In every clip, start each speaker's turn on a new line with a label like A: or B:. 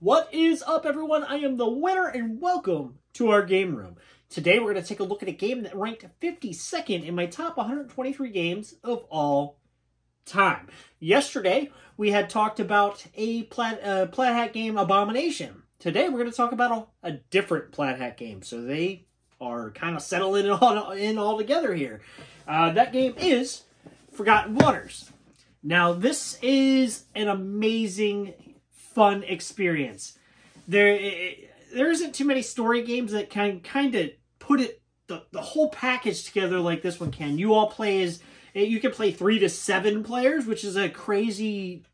A: What is up, everyone? I am the Winner, and welcome to our game room. Today, we're going to take a look at a game that ranked 52nd in my top 123 games of all time. Yesterday, we had talked about a Plaid Hat game, Abomination. Today, we're going to talk about a different Plaid Hat game, so they are kind of settling in all together here. That game is Forgotten Waters. Now, this is an amazing, fun experience. There isn't too many story games that can kind of put the whole package together like this one can. You can play 3 to 7 players, which is a crazy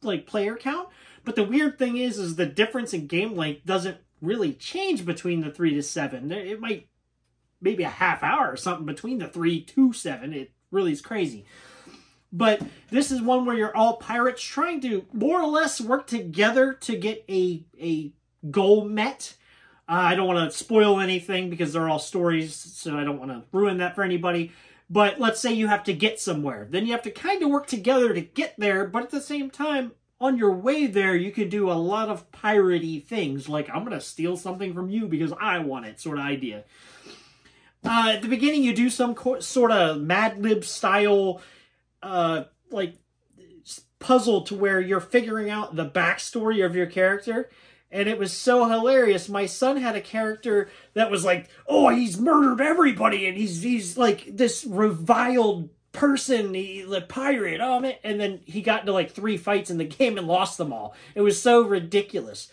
A: player count. But the weird thing is the difference in game length doesn't really change between the 3 to 7. It might maybe a half hour or something between the 3 to 7. It really is crazy. But this is one where you're all pirates trying to more or less work together to get a goal met. I don't want to spoil anything because they're all stories, so I don't want to ruin that for anybody. But let's say you have to get somewhere. Then you have to kind of work together to get there, but at the same time, on your way there, you could do a lot of piratey things, like I'm going to steal something from you because I want it sort of idea. At the beginning, you do some sort of Mad Lib style puzzle to where you're figuring out the backstory of your character. And it was so hilarious. My son had a character that was like, oh, he's murdered everybody, and he's like this reviled person, the pirate. Oh man! And then he got into like 3 fights in the game and lost them all. It was so ridiculous.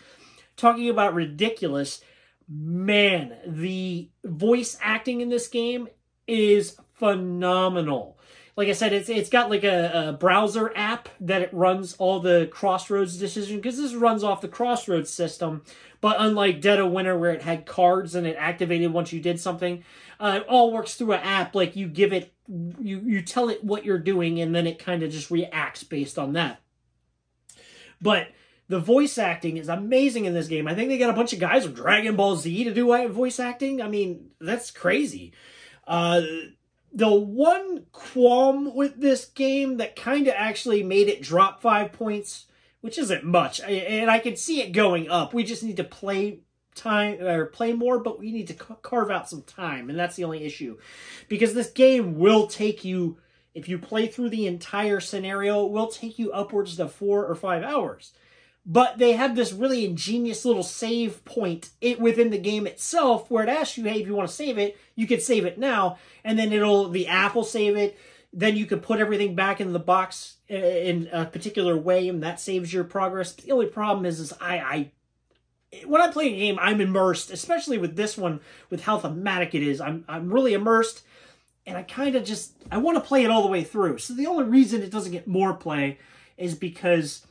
A: Talking about ridiculous, man, the voice acting in this game is phenomenal. Like I said, it's got like a browser app that it runs all the Crossroads decisions, because this runs off the Crossroads system. But unlike Dead of Winter, where it had cards and it activated once you did something, it all works through an app. Like you give it, you tell it what you're doing, and then it kind of just reacts based on that. But the voice acting is amazing in this game. I think they got a bunch of guys from Dragon Ball Z to do voice acting. I mean, that's crazy. The one qualm with this game that kind of actually made it drop 5 points, which isn't much, and I can see it going up. We just need to play more, but we need to carve out some time, and that's the only issue. Because this game will take you, if you play through the entire scenario, it will take you upwards to 4 or 5 hours. But they have this really ingenious little save point within the game itself where it asks you, hey, if you want to save it, you can save it now. And then the app will save it. Then you can put everything back in the box in a particular way, and that saves your progress. The only problem is when I play a game, I'm immersed, especially with this one, with how thematic it is. I'm really immersed, and I want to play it all the way through. So the only reason it doesn't get more play is because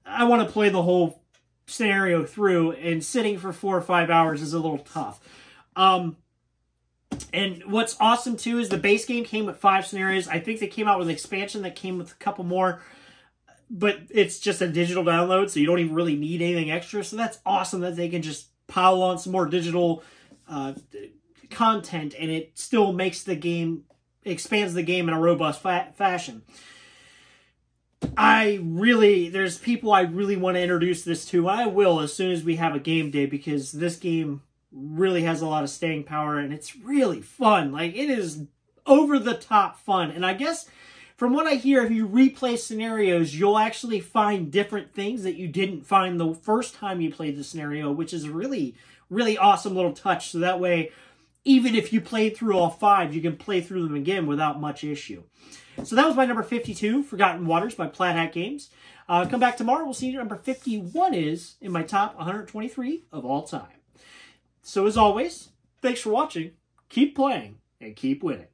A: I want to play the whole scenario through, and sitting for 4 or 5 hours is a little tough. And what's awesome, too, is the base game came with 5 scenarios. I think they came out with an expansion that came with a couple more, but it's just a digital download, so you don't even really need anything extra. So that's awesome that they can just pile on some more digital content, and it still makes the game, expands the game in a robust fashion. There's people I really want to introduce this to. I will as soon as we have a game day, because this game really has a lot of staying power, and it's really fun. Like, it is over the top fun. And I guess from what I hear, if you replay scenarios, you'll actually find different things that you didn't find the first time you played the scenario, which is a really, really awesome little touch. So that way, even if you played through all 5, you can play through them again without much issue. So that was my number 52, Forgotten Waters by Plaid Hat Games. Come back tomorrow. We'll see what number 51 is in my top 123 of all time. So as always, thanks for watching. Keep playing and keep winning.